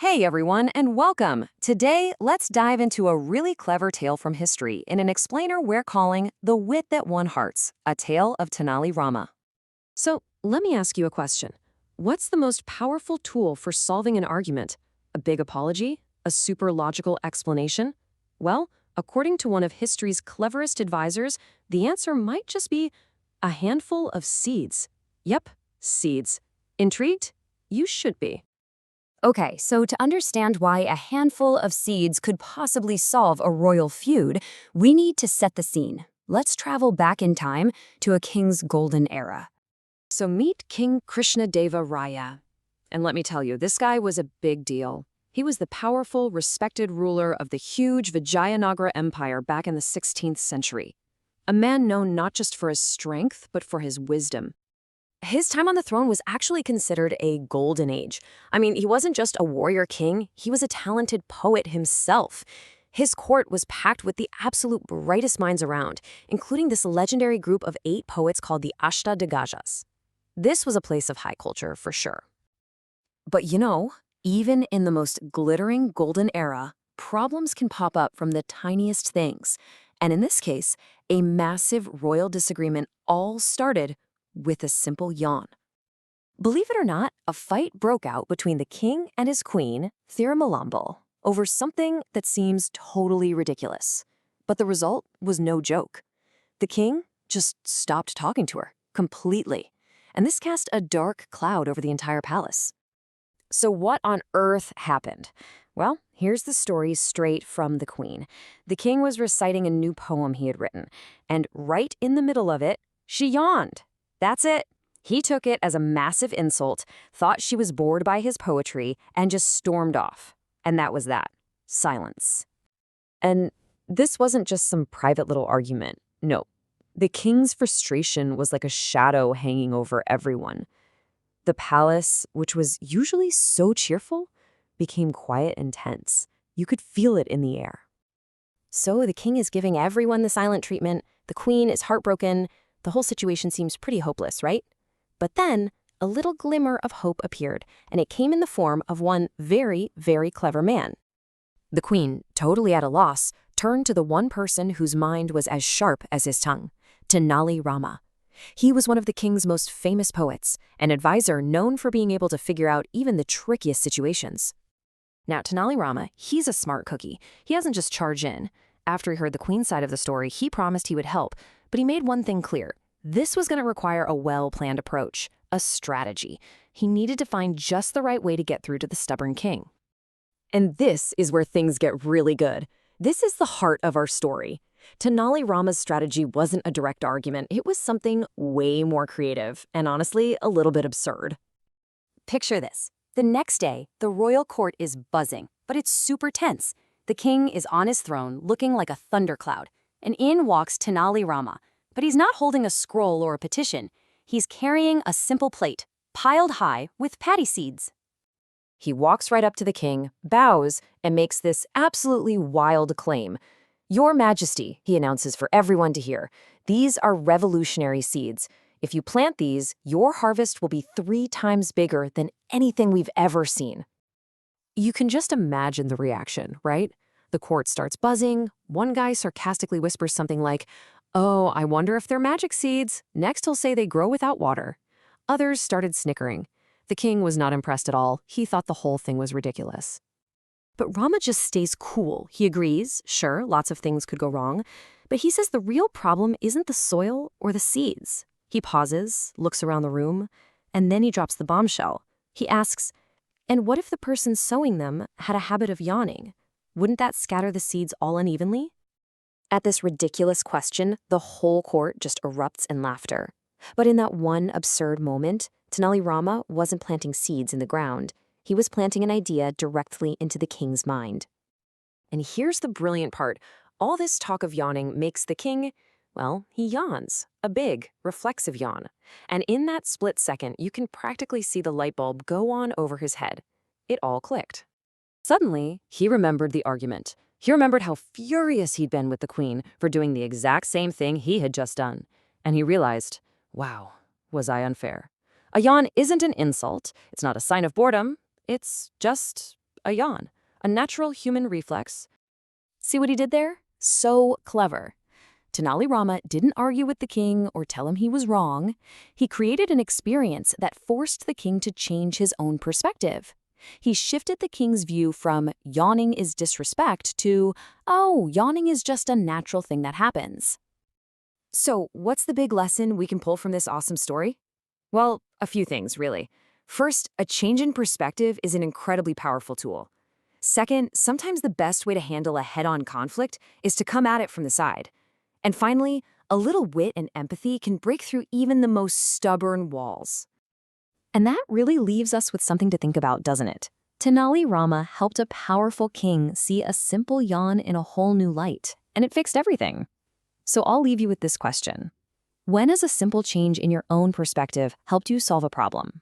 Hey everyone, and welcome! Today, let's dive into a really clever tale from history in an explainer we're calling The Wit That Won Hearts, a tale of Tenali Rama. So, let me ask you a question. What's the most powerful tool for solving an argument? A big apology? A super logical explanation? Well, according to one of history's cleverest advisors, the answer might just be a handful of seeds. Yep, seeds. Intrigued? You should be. Okay, so to understand why a handful of seeds could possibly solve a royal feud, we need to set the scene. Let's travel back in time to a king's golden era. So meet King Krishnadeva Raya. And let me tell you, this guy was a big deal. He was the powerful, respected ruler of the huge Vijayanagara Empire back in the 16th century. A man known not just for his strength, but for his wisdom. His time on the throne was actually considered a golden age. I mean, he wasn't just a warrior king, he was a talented poet himself. His court was packed with the absolute brightest minds around, including this legendary group of 8 poets called the Ashtadhyagas. This was a place of high culture, for sure. But even in the most glittering golden era, problems can pop up from the tiniest things. And in this case, a massive royal disagreement all started with a simple yawn. Believe it or not, a fight broke out between the king and his queen, Thirumalambal, over something that seems totally ridiculous. But the result was no joke. The king just stopped talking to her, completely. And this cast a dark cloud over the entire palace. So what on earth happened? Well, here's the story straight from the queen. The king was reciting a new poem he had written, and right in the middle of it, she yawned. That's it. He took it as a massive insult, thought she was bored by his poetry, and just stormed off. And that was that. Silence. And this wasn't just some private little argument. No. The king's frustration was like a shadow hanging over everyone. The palace, which was usually so cheerful, became quiet and tense. You could feel it in the air. So the king is giving everyone the silent treatment. The queen is heartbroken. The whole situation seems pretty hopeless, right? But then, a little glimmer of hope appeared, and it came in the form of one very, very clever man. The queen, totally at a loss, turned to the one person whose mind was as sharp as his tongue, Tenali Rama. He was one of the king's most famous poets, an advisor known for being able to figure out even the trickiest situations. Now, Tenali Rama, he's a smart cookie. He doesn't just charge in. After he heard the queen's side of the story, he promised he would help, but he made one thing clear. This was going to require a well-planned approach, a strategy. He needed to find just the right way to get through to the stubborn king. And this is where things get really good. This is the heart of our story. Tenali Rama's strategy wasn't a direct argument. It was something way more creative and honestly a little bit absurd. Picture this. The next day, the royal court is buzzing, but it's super tense. The king is on his throne looking like a thundercloud, and in walks Tenali Rama. But he's not holding a scroll or a petition. He's carrying a simple plate, piled high with paddy seeds. He walks right up to the king, bows, and makes this absolutely wild claim. "Your Majesty," he announces for everyone to hear, "these are revolutionary seeds. If you plant these, your harvest will be 3 times bigger than anything we've ever seen." You can just imagine the reaction, right? The court starts buzzing. One guy sarcastically whispers something like, "Oh, I wonder if they're magic seeds." Next, he'll say they grow without water. Others started snickering. The king was not impressed at all. He thought the whole thing was ridiculous. But Rama just stays cool. He agrees, sure, lots of things could go wrong, but he says the real problem isn't the soil or the seeds. He pauses, looks around the room, and then he drops the bombshell. He asks, "And what if the person sowing them had a habit of yawning? Wouldn't that scatter the seeds all unevenly?" At this ridiculous question, the whole court just erupts in laughter. But in that one absurd moment, Tenali Rama wasn't planting seeds in the ground. He was planting an idea directly into the king's mind. And here's the brilliant part. All this talk of yawning makes the king, well, he yawns. A big, reflexive yawn. And in that split second, you can practically see the light bulb go on over his head. It all clicked. Suddenly, he remembered the argument. He remembered how furious he'd been with the queen for doing the exact same thing he had just done. And he realized, wow, was I unfair? A yawn isn't an insult. It's not a sign of boredom. It's just a yawn, a natural human reflex. See what he did there? So clever. Tenali Rama didn't argue with the king or tell him he was wrong. He created an experience that forced the king to change his own perspective. He shifted the king's view from yawning is disrespect to, oh, yawning is just a natural thing that happens. So, what's the big lesson we can pull from this awesome story? Well, a few things, really. First, a change in perspective is an incredibly powerful tool. Second, sometimes the best way to handle a head-on conflict is to come at it from the side. And finally, a little wit and empathy can break through even the most stubborn walls. And that really leaves us with something to think about, doesn't it? Tenali Rama helped a powerful king see a simple yawn in a whole new light, and it fixed everything. So I'll leave you with this question. When has a simple change in your own perspective helped you solve a problem?